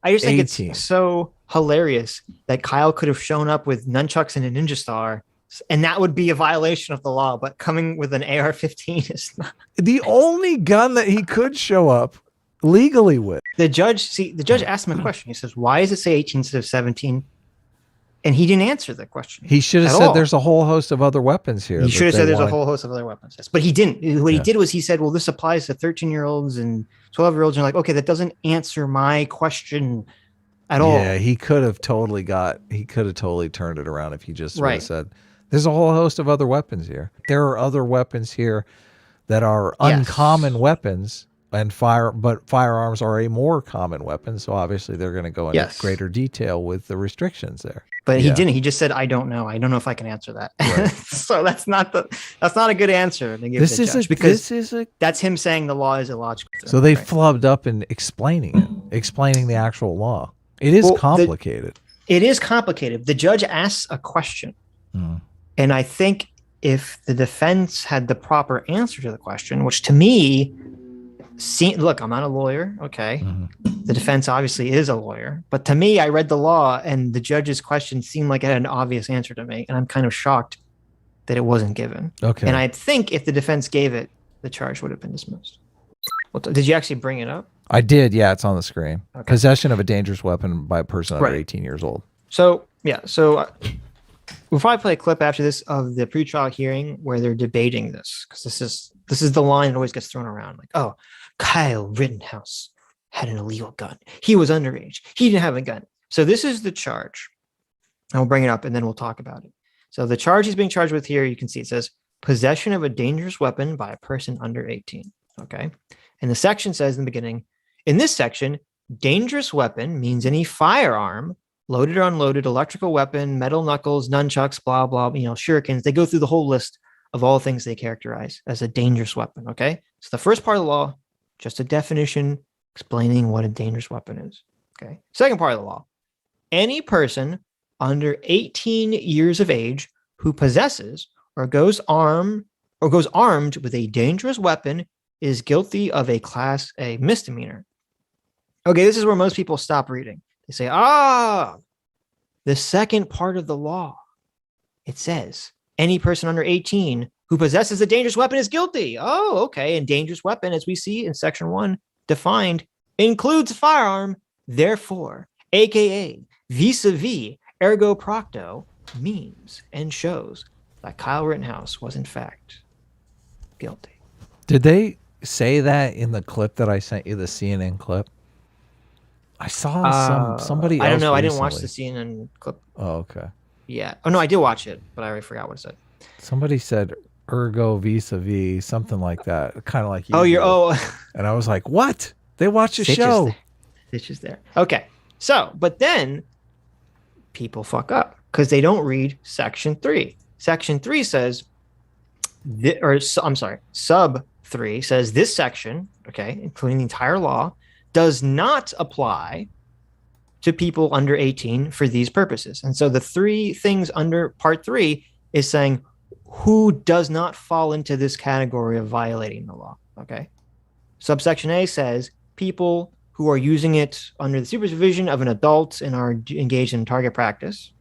I just think it's 18. so hilarious that Kyle could have shown up with nunchucks and a ninja star, and that would be a violation of the law. But coming with an AR-15 is not. The only gun that he could show up legally with. The judge asked him a question. He says, "Why does it say 18 instead of 17?" And he didn't answer the question He should have at said all. there's a whole host of other weapons here. He should have said there's a wanted. whole host of other weapons. But he didn't. What he Yeah. did was he said, well, this applies to 13-year-olds and 12-year-olds. And you're like, okay, that doesn't answer my question at all. Yeah, he could have totally turned it around if he just would have Right. said, there's a whole host of other weapons here. There are other weapons here that are uncommon weapons, but firearms are a more common weapon. So obviously they're going to go into greater detail with the restrictions there. But he didn't. He just said, "I don't know. I don't know if I can answer that." Right. So that's not a good answer to give the judge, because that's him saying the law is illogical. So they flubbed up in explaining the actual law. It is complicated. It is complicated. The judge asks a question, and I think if the defense had the proper answer to the question, which to me, look, I'm not a lawyer. Okay. The defense obviously is a lawyer, but to me, I read the law and the judge's question seemed like it had an obvious answer to me. And I'm kind of shocked that it wasn't given. Okay. And I think if the defense gave it, the charge would have been dismissed. Well, did you actually bring it up? I did. Yeah, it's on the screen. Okay. Possession of a dangerous weapon by a person under 18 years old. So, yeah. So we'll probably play a clip after this of the pretrial hearing where they're debating this, because this is the line that always gets thrown around. Like, oh, Kyle Rittenhouse had an illegal gun. He was underage. He didn't have a gun. So this is the charge. And we'll bring it up and then we'll talk about it. So the charge he's being charged with here, you can see it says possession of a dangerous weapon by a person under 18. Okay. And the section says in the beginning, in this section, dangerous weapon means any firearm, loaded or unloaded, electrical weapon, metal knuckles, nunchucks, blah, blah, shurikens. They go through the whole list of all things they characterize as a dangerous weapon. Okay. So the first part of the law, just a definition explaining what a dangerous weapon is. Okay. Second part of the law, any person under 18 years of age who possesses or goes armed with a dangerous weapon is guilty of a Class A misdemeanor. Okay, this is where most people stop reading. They say, the second part of the law, it says any person under 18 who possesses a dangerous weapon is guilty. Oh, okay. And dangerous weapon, as we see in section 1, defined, includes a firearm. Therefore, aka vis-a-vis, ergo procto, means and shows that Kyle Rittenhouse was in fact guilty. Did they say that in the clip that I sent you, the CNN clip? I saw somebody else I don't know. Recently. I didn't watch the CNN clip. Oh, okay. Yeah. Oh, no, I did watch it, but I already forgot what it said. Somebody said ergo vis-a-vis, something like that. Kind of like you. And I was like, what? They watch the show. Sitch is there. Okay. So, but then people fuck up because they don't read section 3. Section 3 says, sub 3 says this section, okay, including the entire law, does not apply to people under 18 for these purposes. And so the 3 things under part 3 is saying who does not fall into this category of violating the law. Okay. Subsection A says people who are using it under the supervision of an adult and are engaged in target practice.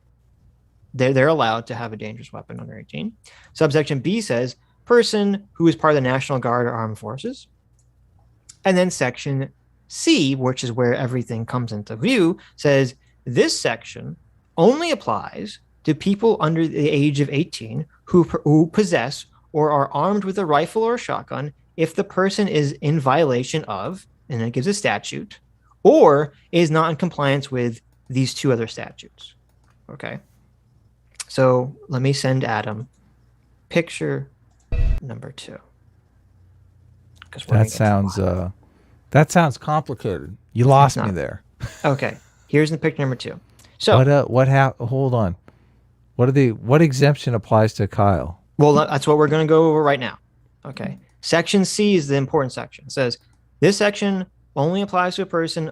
They're allowed to have a dangerous weapon under 18. Subsection B says person who is part of the National Guard or Armed Forces. And then section C, which is where everything comes into view, says this section only applies to people under the age of 18 who possess or are armed with a rifle or a shotgun if the person is in violation of, and it gives a statute, or is not in compliance with these 2 other statutes. Okay. So let me send Adam picture number 2. That sounds complicated. You lost me there. Okay. Here's the picture number 2. So hold on. What exemption applies to Kyle? Well, that's what we're going to go over right now. Okay. Section C is the important section. It says this section only applies to a person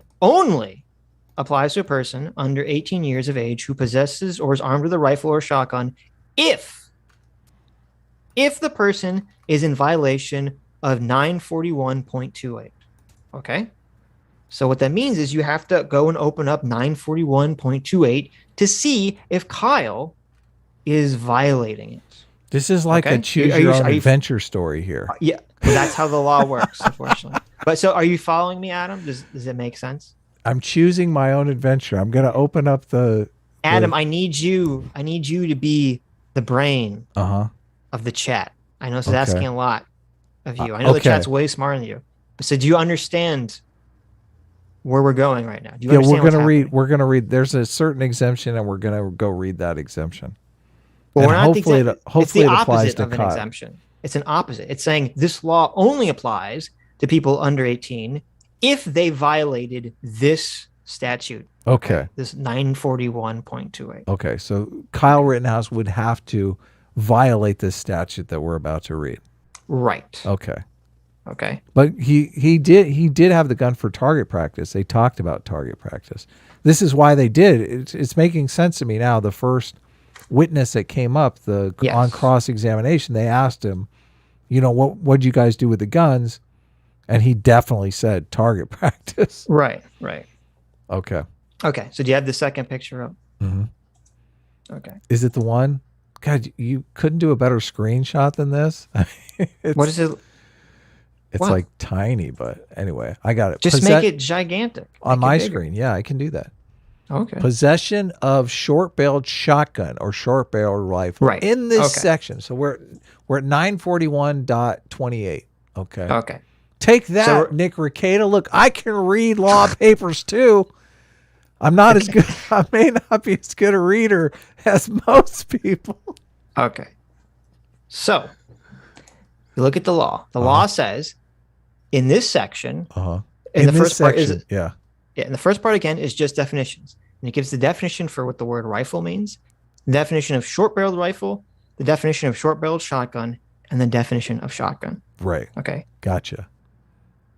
under 18 years of age who possesses or is armed with a rifle or shotgun if the person is in violation of 941.28. Okay. So what that means is you have to go and open up 941.28 to see if Kyle is violating it. This is like a choose your own adventure story here. Yeah, that's how the law works, unfortunately. But so are you following me, Adam? Does it make sense? I'm choosing my own adventure. I'm going to open up Adam, I need you to be the brain of the chat. I know this is asking a lot of you. I know the chat's way smarter than you. So do you understand where we're going right now? Do you understand we're going to read. There's a certain exemption, and we're going to go read that exemption. Well, and hopefully it applies to an exemption. It's an opposite. It's saying this law only applies to people under 18 if they violated this statute. Okay. This 941.28. Okay. So Kyle Rittenhouse would have to violate this statute that we're about to read. Right. Okay. Okay. But he did have the gun for target practice. They talked about target practice. This is why they did. It's making sense to me now. The first witness that came up on cross-examination, they asked him, what'd you guys do with the guns? And he definitely said target practice. Right. Okay. So do you have the second picture up? Mm-hmm. Okay. Is it the one? God, you couldn't do a better screenshot than this. What is it? It's like tiny, but anyway, I got it. Just make it gigantic. On my screen. Yeah, I can do that. Okay. Possession of short-barreled shotgun or short-barreled rifle. Right. In this section. So we're at 941.28. Okay. Okay. Take that, Nick Ricada. Look, I can read law papers too. I'm not as good. I may not be as good a reader as most people. Okay. So you look at the law. The law says in this section, in the first part is and the first part again is just definitions. And it gives the definition for what the word rifle means, the definition of short-barreled rifle, the definition of short-barreled shotgun, and the definition of shotgun. Right. Okay. Gotcha.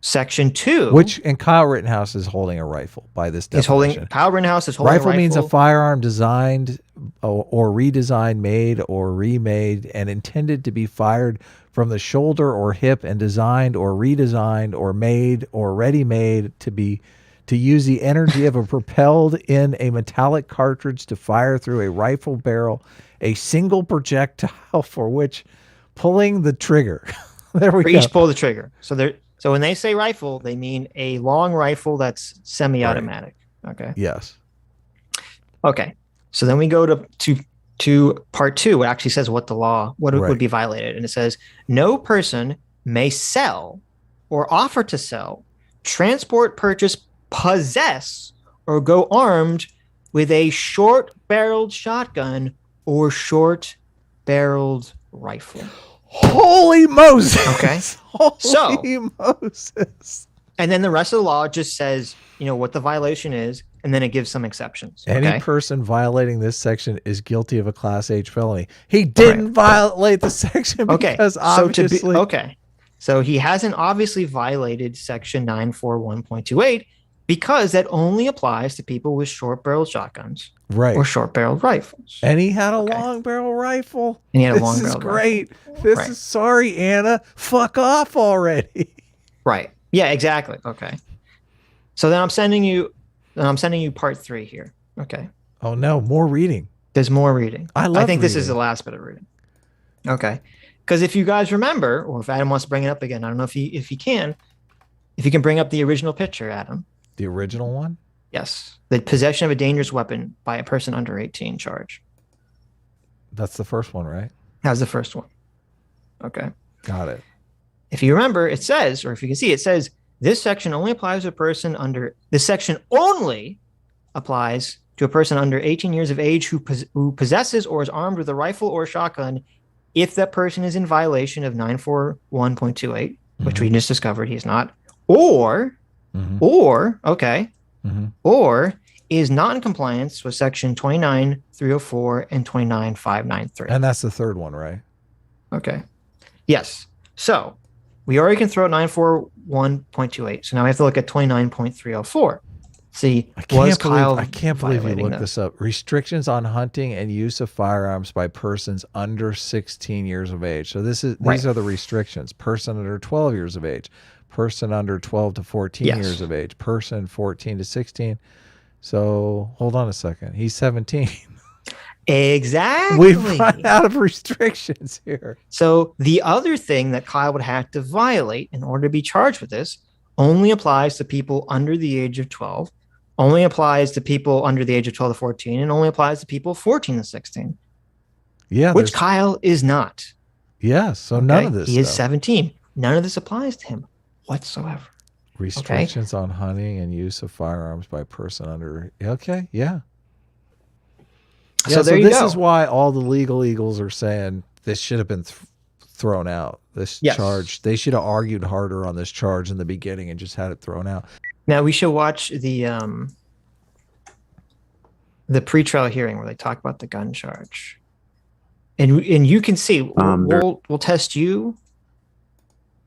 Section 2. And Kyle Rittenhouse is holding a rifle by this definition. Kyle Rittenhouse is holding a rifle. Rifle means a firearm designed or redesigned, made or remade, and intended to be fired from the shoulder or hip and designed or redesigned or made or ready-made to use the energy of a propelled in a metallic cartridge to fire through a rifle barrel, a single projectile for which pulling the trigger. There we go. Each pull the trigger. So when they say rifle, they mean a long rifle that's semi-automatic. Right. Okay. Yes. Okay. So then we go to part 2. It actually says what would be violated. And it says, no person may sell or offer to sell, transport, purchase, possess, or go armed with a short-barreled shotgun or short-barreled rifle. Holy Moses. Okay. Holy Moses. And then the rest of the law just says, what the violation is, and then it gives some exceptions. Any person violating this section is guilty of a Class H felony. He didn't violate the section because obviously. So he hasn't obviously violated section 941.28 because that only applies to people with short-barreled shotguns. Right. Or short-barreled rifles. And he had a long-barrel rifle. And he had a long-barrel rifle. This is great. This is sorry, Anna. Fuck off already. Right. Yeah, exactly. Okay. So then I'm sending you part 3 here. Okay. Oh no, more reading. There's more reading. I think reading. This is the last bit of reading. Okay. Because if you guys remember, or if Adam wants to bring it up again, I don't know if you can bring up the original picture, Adam. The original one? Yes. The possession of a dangerous weapon by a person under 18 charge. That's the first one, right? That was the first one. Okay. Got it. If you remember, it says, or if you can see, it says, this section only applies to a person under 18 years of age who possesses or is armed with a rifle or shotgun if that person is in violation of 941.28, which we just discovered he's not, or is not in compliance with section 29304 and 29593. And that's the third one, right? Okay. Yes. So we already can throw out 941.28. So now we have to look at 29.304. See, I can't believe you looked this up. Restrictions on hunting and use of firearms by persons under 16 years of age. So these are the restrictions. Person under 12 years of age. person under 12 to 14 years of age, person 14 to 16. So hold on a second. He's 17. Exactly. We've run out of restrictions here. So the other thing that Kyle would have to violate in order to be charged with this only applies to people under the age of 12, only applies to people under the age of 12 to 14, and only applies to people 14 to 16. Yeah. Which Kyle is not. Yeah. So none of this. He is 17. None of this applies to him whatsoever. Restrictions on hunting and use of firearms by person under. Okay. Yeah. Yeah, so this is why all the legal eagles are saying this should have been thrown out. This charge, they should have argued harder on this charge in the beginning and just had it thrown out. Now we should watch the pretrial hearing where they talk about the gun charge, and you can see we'll test you,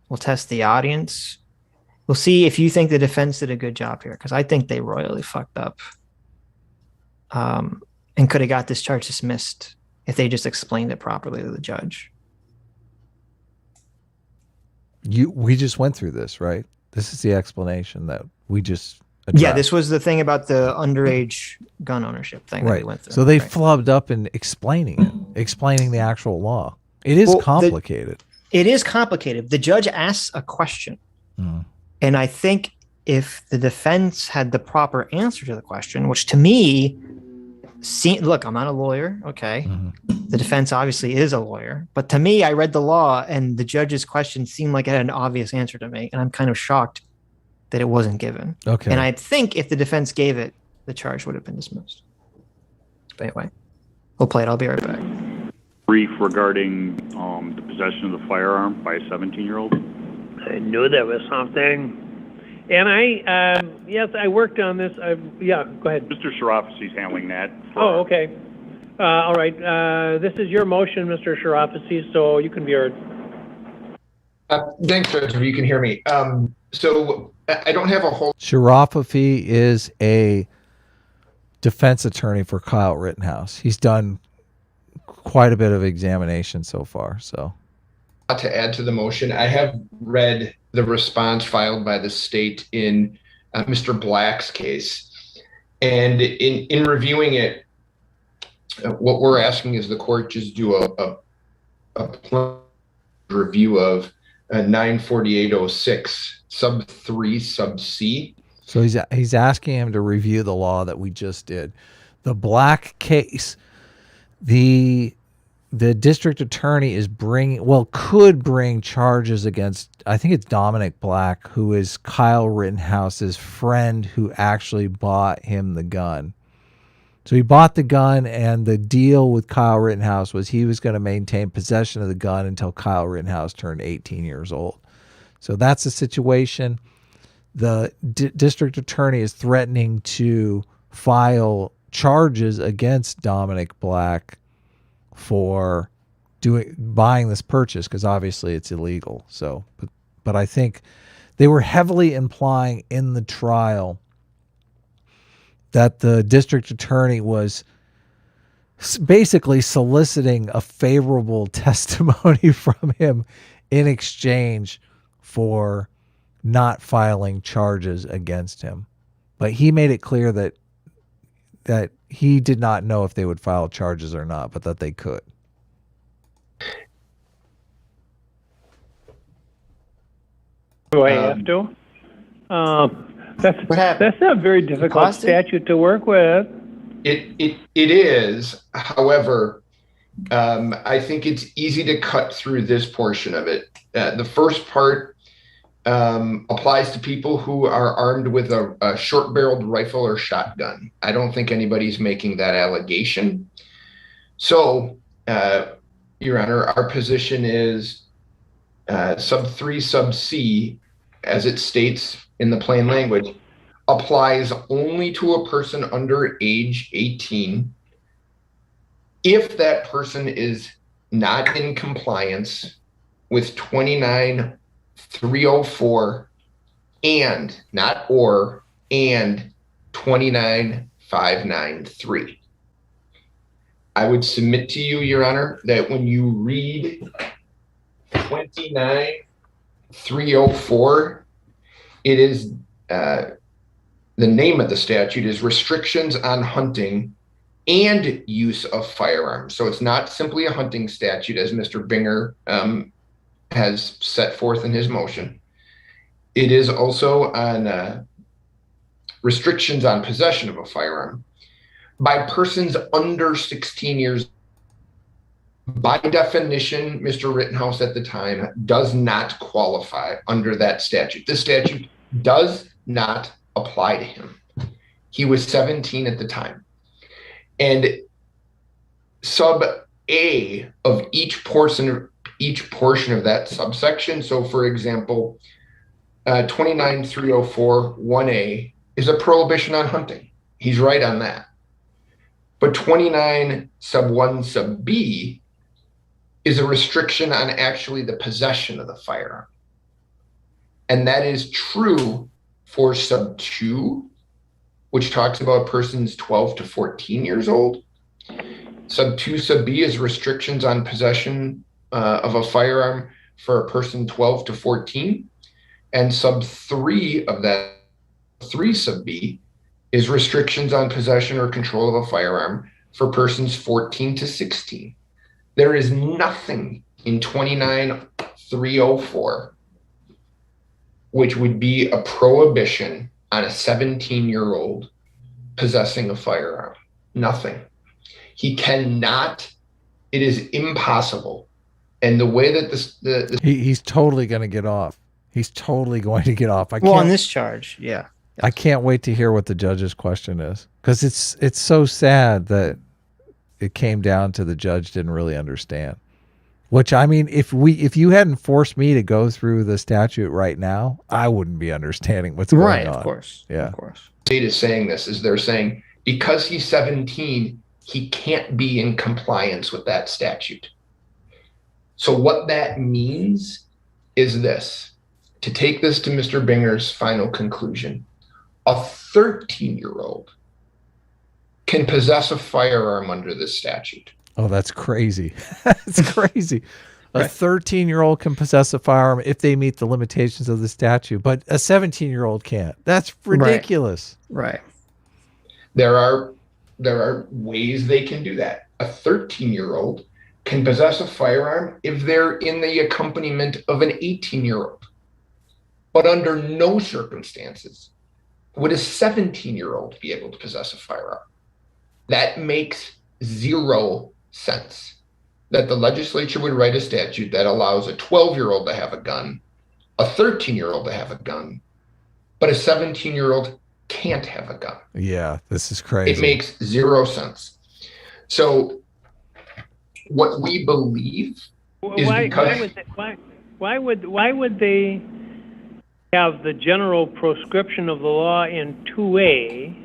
we'll test the audience, we'll see if you think the defense did a good job here, because I think they royally fucked up. And could have got this charge dismissed if they just explained it properly to the judge. We just went through this, right? This is the explanation that we just addressed. Yeah, this was the thing about the underage gun ownership thing that we went through. So they flubbed up in explaining it, explaining the actual law. It is complicated. It is complicated. The judge asks a question. And I think if the defense had the proper answer to the question, which to me, look, I'm not a lawyer, okay? The defense obviously is a lawyer, but to me, I read the law and the judge's question seemed like it had an obvious answer to me, and I'm kind of shocked that it wasn't given. Okay. And I think if the defense gave it, the charge would have been dismissed. But anyway, we'll play it. I'll be right back. Brief regarding the possession of the firearm by a 17-year-old. I knew there was something. And yes, I worked on this. Yeah, go ahead. Mr. Sharafi's handling that. Okay. All right. This is your motion, Mr. Sharafi, so you can be heard. Thanks, Judge. You can hear me. So I don't have a whole... Sharafi is a defense attorney for Kyle Rittenhouse. He's done quite a bit of examination so far, so... To add to the motion, I have read the response filed by the state in Mr. Black's case. And in reviewing it, what we're asking is the court just do a review of 94806 sub 3 sub C. So he's asking him to review the law that we just did. The Black case, the district attorney is could bring charges against, I think it's Dominic Black, who is Kyle Rittenhouse's friend who actually bought him the gun. So he bought the gun, and the deal with Kyle Rittenhouse was he was going to maintain possession of the gun until Kyle Rittenhouse turned 18 years old. So that's the situation. The district attorney is threatening to file charges against Dominic Black for buying this purchase, because obviously it's illegal. So, but I think they were heavily implying in the trial that the district attorney was basically soliciting a favorable testimony from him in exchange for not filing charges against him. But he made it clear that he did not know if they would file charges or not, but that they could. Do I have to? That's a very difficult statute to work with. It is. However, I think it's easy to cut through this portion of it. The first part applies to people who are armed with a short-barreled rifle or shotgun. I don't think anybody's making that allegation. So, Your Honor, our position is sub 3 sub C, as it states in the plain language, applies only to a person under age 18 if that person is not in compliance with 29304 and, not or, and 29593. I would submit to you, Your Honor, that when you read 29304 it is the name of the statute is Restrictions on Hunting and Use of Firearms. So it's not simply a hunting statute, as Mr. Binger has set forth in his motion. It is also on restrictions on possession of a firearm by persons under 16 years. By definition, Mr. Rittenhouse at the time does not qualify under that statute. This statute does not apply to him. He was 17 at the time. And sub A of each portion of that subsection. So for example, 29304 1A is a prohibition on hunting. He's right on that. But 29 sub 1 sub B is a restriction on actually the possession of the firearm. And that is true for sub 2, which talks about persons 12 to 14 years old. Sub 2 sub B is restrictions on possession of a firearm for a person 12 to 14. And sub 3 of that 3 sub B is restrictions on possession or control of a firearm for persons 14 to 16. There is nothing in 29304 which would be a prohibition on a 17-year-old possessing a firearm. Nothing. He cannot. It is impossible. And the way that he's totally going to get off. He's totally going to get off. On this charge, yeah. I can't wait to hear what the judge's question is, because it's so sad that it came down to the judge didn't really understand. Which, I mean, if you hadn't forced me to go through the statute right now, I wouldn't be understanding what's going on. Right, of course. Yeah. Of course. State is saying this is they're saying because he's 17, he can't be in compliance with that statute. So what that means is this, to take this to Mr. Binger's final conclusion, a 13-year-old can possess a firearm under this statute. Oh, that's crazy. That's crazy. A 13-year-old can possess a firearm if they meet the limitations of the statute, but a 17-year-old can't. That's ridiculous. Right. There are ways they can do that. A 13-year-old can possess a firearm if they're in the accompaniment of an 18-year-old. But under no circumstances would a 17-year-old be able to possess a firearm. That makes zero sense. That the legislature would write a statute that allows a 12-year-old to have a gun, a 13-year-old to have a gun, but a 17-year-old can't have a gun. Yeah, this is crazy. It makes zero sense. So what we believe is why would they have the general proscription of the law in 2A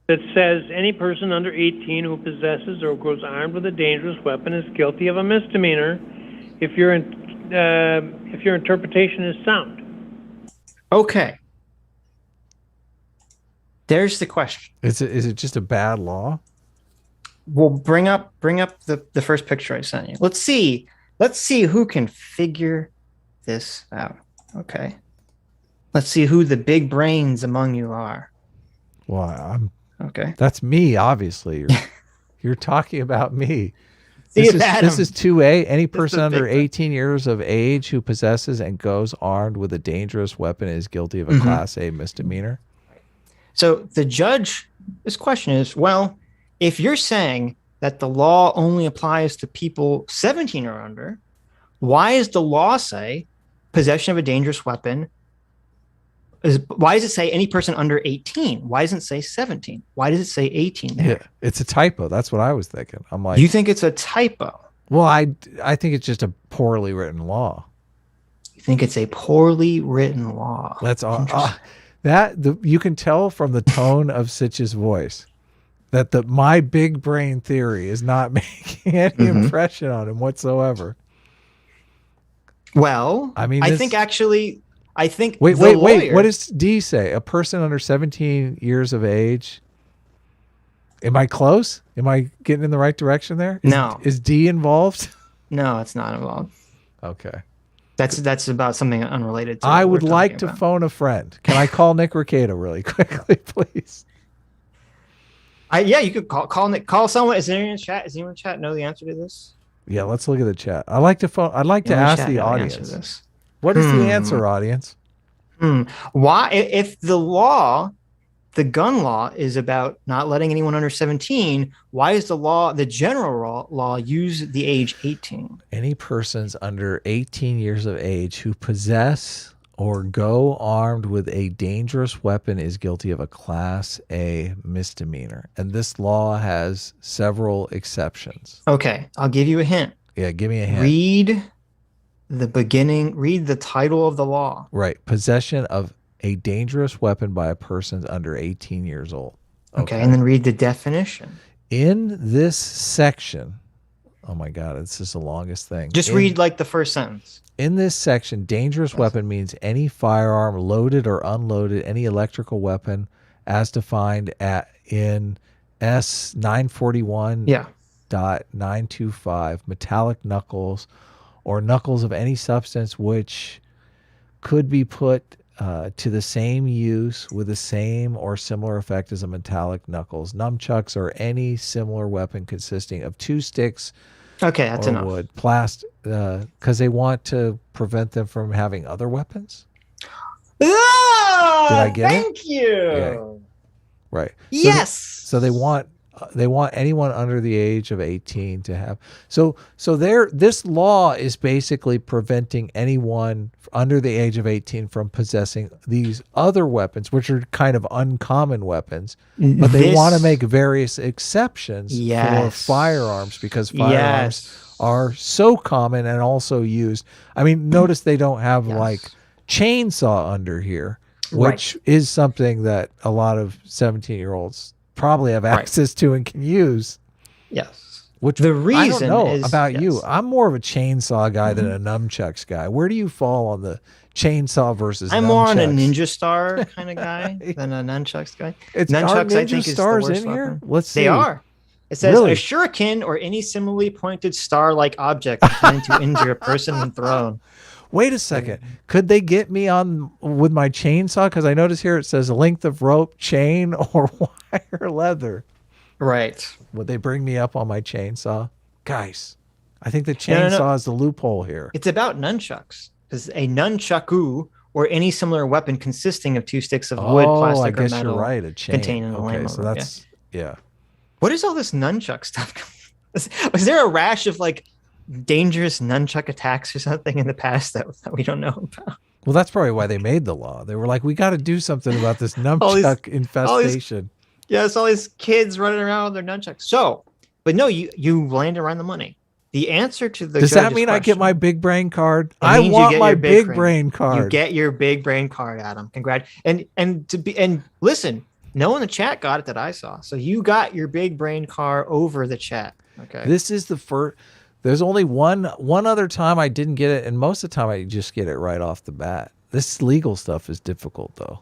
that says any person under 18 who possesses or grows armed with a dangerous weapon is guilty of a misdemeanor if your interpretation is sound? Okay. There's the question. Is it just a bad law? Well, bring up the first picture I sent you. Let's see who can figure this out. Okay. Let's see who the big brains among you are. Well, okay. That's me, obviously. You're talking about me. This is 2A. Any person under 18 years of age who possesses and goes armed with a dangerous weapon is guilty of a Class A misdemeanor. So the judge, this question is, well, if you're saying that the law only applies to people 17 or under, why does the law say possession of a dangerous weapon? Why does it say any person under 18? Why doesn't it say 17? Why does it say 18 there? Yeah, it's a typo. That's what I was thinking. I'm like, you think it's a typo? Well, I think it's just a poorly written law. You think it's a poorly written law? That's all. You can tell from the tone of Sitch's voice that my big brain theory is not making any impression on him whatsoever. Well, I mean, I think wait. What does D say? A person under 17 years of age. Am I close? Am I getting in the right direction there? No. Is D involved? No, it's not involved. Okay. That's about something unrelated to I what would we're like talking to about. phone a friend. Can I call Nick Ricato really quickly, please? Yeah, you could call someone. Is there anyone in chat? Does anyone in chat know the answer to this? Yeah, let's look at the chat. I'd like to ask the audience. What is the answer, audience? Why, if the gun law is about not letting anyone under 17, why is the general law use the age 18? Any persons under 18 years of age who possess or go armed with a dangerous weapon is guilty of a Class A misdemeanor. And this law has several exceptions. Okay, I'll give you a hint. Yeah, give me a hint. Read the title of the law. Right. Possession of a dangerous weapon by a person under 18 years old. Okay, and then read the definition. In this section, oh my God, this is the longest thing. Just read like the first sentence. In this section, dangerous weapon means any firearm, loaded or unloaded, any electrical weapon as defined in S 941.925, metallic knuckles or knuckles of any substance which could be put to the same use with the same or similar effect as a metallic knuckles, nunchucks, or any similar weapon consisting of 2 sticks. Okay, that's enough. Wood, plastic, because they want to prevent them from having other weapons. Oh, did I get thank you. Yeah. Right. Yes. So they want anyone under the age of 18 to have. So this law is basically preventing anyone under the age of 18 from possessing these other weapons, which are kind of uncommon weapons, but they want to make various exceptions for firearms because firearms are so common and also used. I mean, notice they don't have like chainsaw under here, which is something that a lot of 17-year-olds probably have access to and can use. Yes. Which the reason I don't know is, about you. I'm more of a chainsaw guy than a nunchucks guy. Where do you fall on the chainsaw versus I'm nunchucks? more on a ninja star kind of guy than a nunchucks guy. Nunchucks, I think, is the worst in here. weapon. Let's see. They are. It says a shuriken or any similarly pointed star-like object intended to injure a person when thrown. Wait a second. Could they get me on with my chainsaw? Because I notice here it says length of rope, chain, or wire leather. Right. Would they bring me up on my chainsaw? Guys, I think the chainsaw is the loophole here. It's about nunchucks. Because a nunchaku or any similar weapon consisting of 2 sticks of wood, plastic, or metal you're right. A chain. Containing a lame so that's What is all this nunchuck stuff? Was there a rash of like dangerous nunchuck attacks or something in the past that we don't know about? Well, that's probably why they made the law. They were like, we got to do something about this nunchuck infestation. All these kids running around with their nunchucks. So, but no, you landed around the money. The answer to the Does that mean I get my big brain card? I want my big brain card. You get your big brain card, Adam. Congrats. And listen, no one in the chat got it that I saw. So you got your big brain card over the chat. Okay. This is the first. There's only one other time I didn't get it, and most of the time I just get it right off the bat. This legal stuff is difficult, though.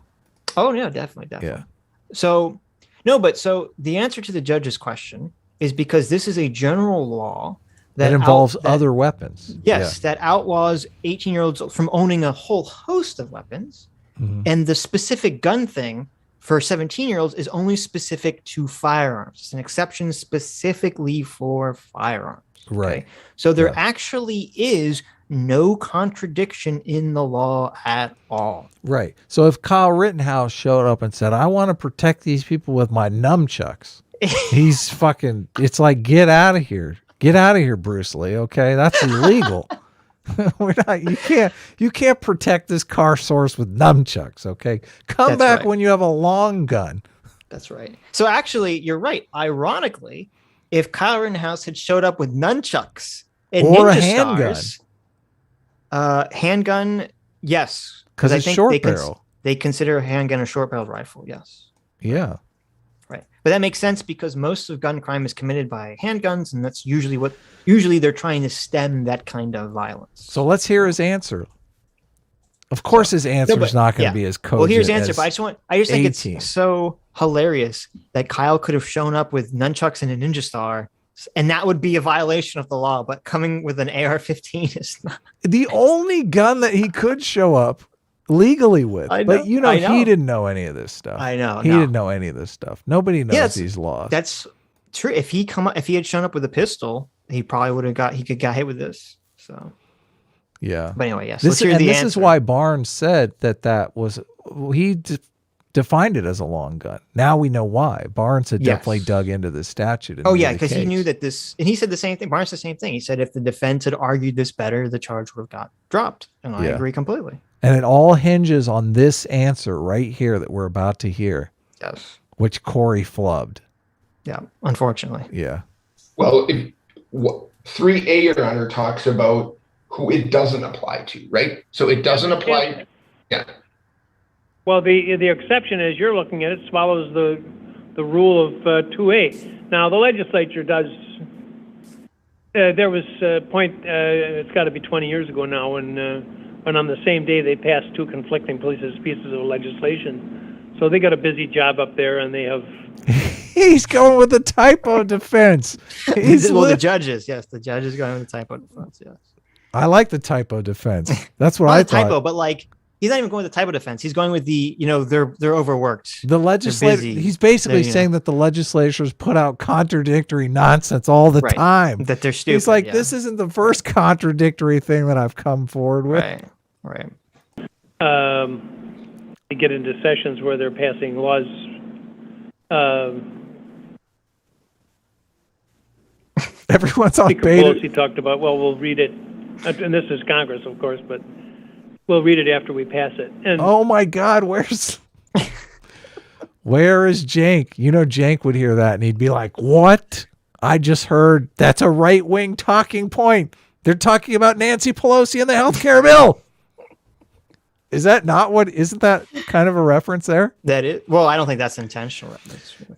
Oh no, definitely. Yeah. So the answer to the judge's question is because this is a general law that involves other weapons. Yes, that outlaws 18-year-olds from owning a whole host of weapons, and the specific gun thing for 17-year-olds is only specific to firearms. It's an exception specifically for firearms. Right. Okay? So there actually is no contradiction in the law at all. Right. So if Kyle Rittenhouse showed up and said, I want to protect these people with my nunchucks, he's fucking, it's like, get out of here. Get out of here, Bruce Lee. Okay. That's illegal. You can't protect this car source with nunchucks. Okay. Come back when you have a long gun. That's right. So actually, you're right. Ironically, if Kyle Rittenhouse had showed up with nunchucks and or ninja a handgun, handgun, yes, because it's short barrel. They consider a handgun a short barreled rifle. Yes. Yeah. Right. But that makes sense because most of gun crime is committed by handguns, and that's usually they're trying to stem that kind of violence. So let's hear his answer. Of course, his answer is not going to be as cogent. Well, here's the answer. But I just think it's so hilarious that Kyle could have shown up with nunchucks and a ninja star And that would be a violation of the law. But coming with an AR-15 is not. The only gun that he could show up legally with. But you know, he didn't know any of this stuff. I know. He didn't know any of this stuff. Nobody knows these laws. That's true. If he had shown up with a pistol, he probably would have got hit with this. So yeah. But anyway, yes. This is why Barnes said that was defined it as a long gun. Now we know why. Barnes had definitely dug into the statute. Because he knew that this, and he said the same thing. Barnes said the same thing. He said if the defense had argued this better, the charge would have got dropped. And I agree completely. And it all hinges on this answer right here that we're about to hear. Yes. Which Corey flubbed. Yeah, unfortunately. Yeah. Well, 3A, Your Honor, talks about who it doesn't apply to, right? So it doesn't apply. Yeah. Well, the exception, as you're looking at it, swallows the rule of 2A. Now, the legislature does. There was a point. It's got to be 20 years ago now when on the same day they passed two conflicting pieces of legislation. So they got a busy job up there, and they have. He's going with the typo defense. The judges, yes, the judges going with the typo defense, yes. I like the typo defense. That's what I thought. Typo, but like he's not even going with the typo defense. He's going with the, they're overworked. The legislature. He's basically saying that the legislatures put out contradictory nonsense all the time. That they're stupid. He's like, this isn't the first contradictory thing that I've come forward with. Right. They get into sessions where they're passing laws. Everyone's on beta. Pelosi talked about, we'll read it, and this is Congress, of course, but we'll read it after we pass it. And oh my God, where is Cenk? Cenk would hear that and he'd be like, what? I just heard that's a right-wing talking point. They're talking about Nancy Pelosi and the healthcare bill. Isn't that kind of a reference there? That is. Well, I don't think that's intentional.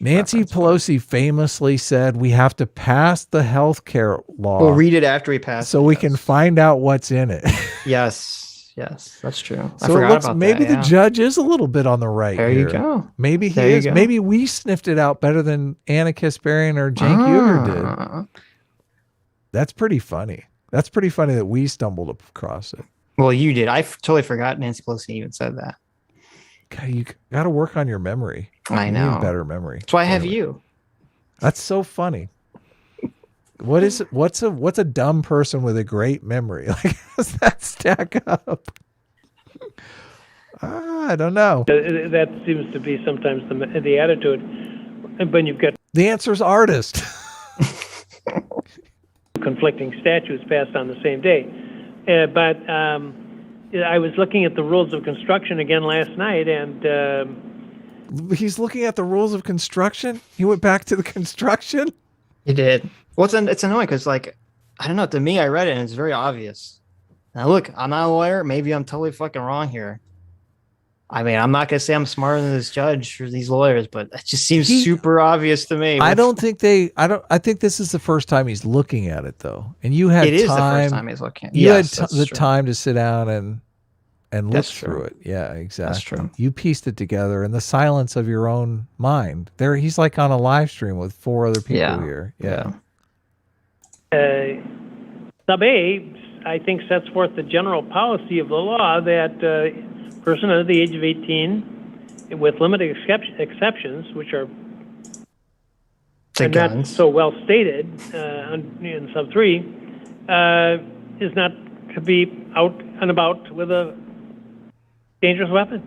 Nancy Pelosi famously said we have to pass the health care law. We'll read it after we pass so we can find out what's in it. Yes, that's true. So it looks maybe the judge is a little bit on the right. There you go. Maybe he is. Maybe we sniffed it out better than Anna Kasparian or Cenk Uygur did. That's pretty funny. That's pretty funny that we stumbled across it. Well, you did. I totally forgot Nancy Pelosi even said that. God, you got to work on your memory. I know. You need better memory. That's why I have you. That's so funny. What's a dumb person with a great memory? Like, how does that stack up? I don't know. That seems to be sometimes the attitude. When you've got the answer's artist. Conflicting statutes passed on the same day. But I was looking at the rules of construction again last night, and he's looking at the rules of construction. He went back to the construction. He did. Well, it's annoying because, like, I don't know. To me, I read it and it's very obvious. Now, look, I'm not a lawyer. Maybe I'm totally fucking wrong here. I mean, I'm not gonna say I'm smarter than this judge or these lawyers, but it just seems super obvious to me. I think this is the first time he's looking at it, though. And you had it is the first time he's looking. You had the time to sit down and look through it. Yeah, exactly. That's true. You pieced it together in the silence of your own mind. There, he's like on a live stream with 4 other people here. Yeah. Sub A, I think, sets forth the general policy of the law that person under the age of 18, with limited exceptions, which are not so well stated in sub 3, is not to be out and about with a dangerous weapon.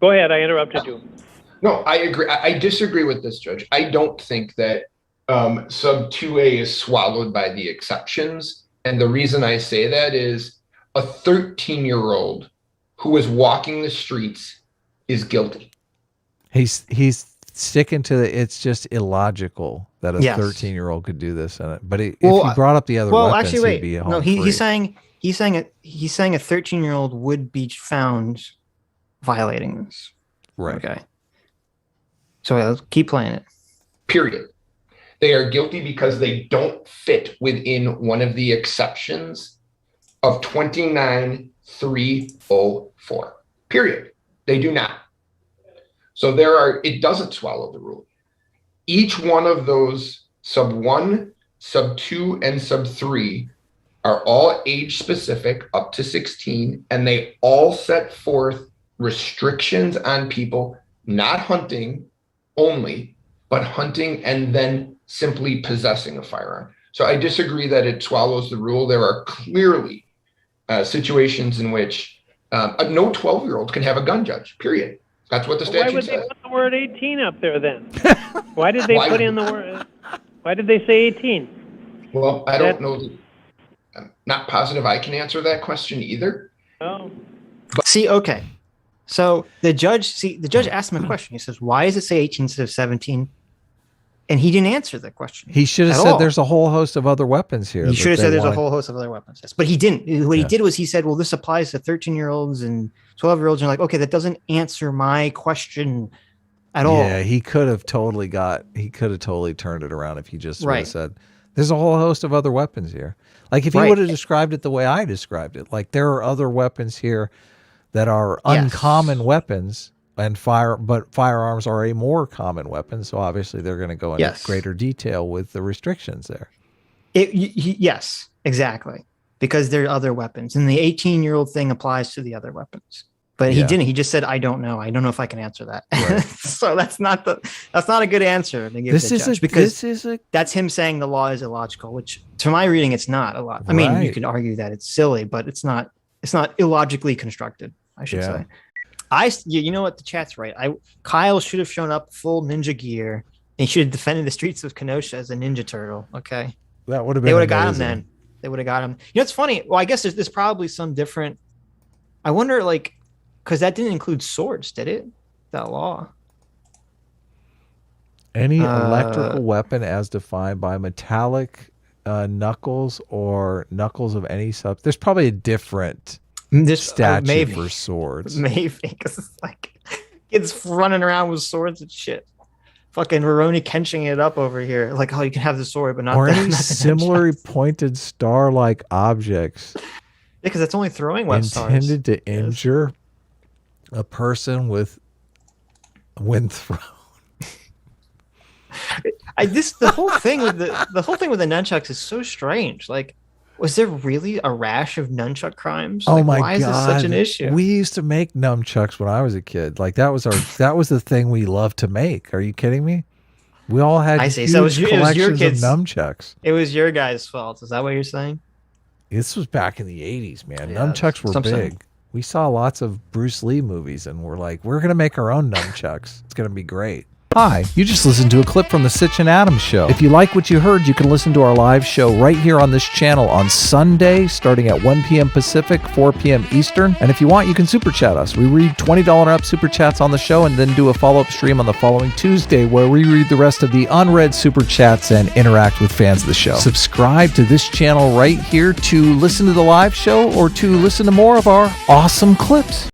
Go ahead, I interrupted you. No, I agree. I disagree with this, Judge. I don't think that sub 2A is swallowed by the exceptions. And the reason I say that is a 13-year-old who is walking the streets is guilty. He's sticking to it's just illogical that a 13-year-old could do this. But if he brought up the other weapons, actually, wait. He'd be home no, free. he's saying a 13-year-old would be found violating this. Right. Okay. So let's keep playing it. Period. They are guilty because they don't fit within one of the exceptions of 29-304. Period. They do not. So it doesn't swallow the rule. Each one of those sub 1, sub 2, and sub 3 are all age specific up to 16, and they all set forth restrictions on people not hunting only, but hunting and then simply possessing a firearm. So I disagree that it swallows the rule. There are clearly situations in which no 12-year-old can have a gun, Judge, period. That's what the statute says. Why would they put the word 18 up there then? Why did they put in the word? Why did they say 18? Well, I don't know. I'm not positive I can answer that question either. Oh. See, okay. So the judge asked him a question. He says, why does it say 18 instead of 17? And he didn't answer that question. He should have said there's a whole host of other weapons here. He should have said there's a whole host of other weapons. Yes. But he didn't. What he did was he said, well, this applies to 13-year-olds and 12-year-olds. And you're like, okay, that doesn't answer my question at all. Yeah, he could have totally turned it around if he just would have said, there's a whole host of other weapons here. Like if he would have described it the way I described it, like there are other weapons here that are uncommon weapons, and firearms are a more common weapon. So obviously they're going to go into greater detail with the restrictions there. Yes, exactly. Because there are other weapons, and the 18-year-old thing applies to the other weapons. But he didn't. He just said, "I don't know. I don't know if I can answer that." Right. So that's not a good answer to give the judge, because that's him saying the law is illogical. Which, to my reading, it's not a lot. I mean, you can argue that it's silly, but it's not illogically constructed, I should say. You know what? The chat's right. Kyle should have shown up full ninja gear, and he should have defended the streets of Kenosha as a Ninja Turtle. Okay, that would have been. They would have got him then. They would have got him. You know, it's funny. Well, I guess there's probably some different. I wonder, like. Because that didn't include swords, did it? That law. Any electrical weapon as defined by metallic knuckles or knuckles of any sub. There's probably a different statute for swords. Maybe, because it's like kids running around with swords and shit. Fucking Rurouni Kenshin it up over here. Like, oh, you can have the sword, but not any similarly pointed star-like objects. Yeah, because that's only throwing weapons. Intended to injure a person when thrown. The whole thing with the nunchucks is so strange. Like, was there really a rash of nunchuck crimes? Oh like, my why God. is this such an issue? We used to make nunchucks when I was a kid. Like that was the thing we loved to make. Are you kidding me? We all had huge collections of nunchucks. It was your guys' fault. Is that what you're saying? This was back in the 80s, man. Yeah, nunchucks were big. We saw lots of Bruce Lee movies, and we're like, we're going to make our own nunchucks. It's going to be great. Hi, you just listened to a clip from the Sitch and Adams show. If you like what you heard, you can listen to our live show right here on this channel on Sunday, starting at 1 p.m. Pacific, 4 p.m. Eastern. And if you want, you can super chat us. We read $20 and up super chats on the show and then do a follow-up stream on the following Tuesday where we read the rest of the unread super chats and interact with fans of the show. Subscribe to this channel right here to listen to the live show or to listen to more of our awesome clips.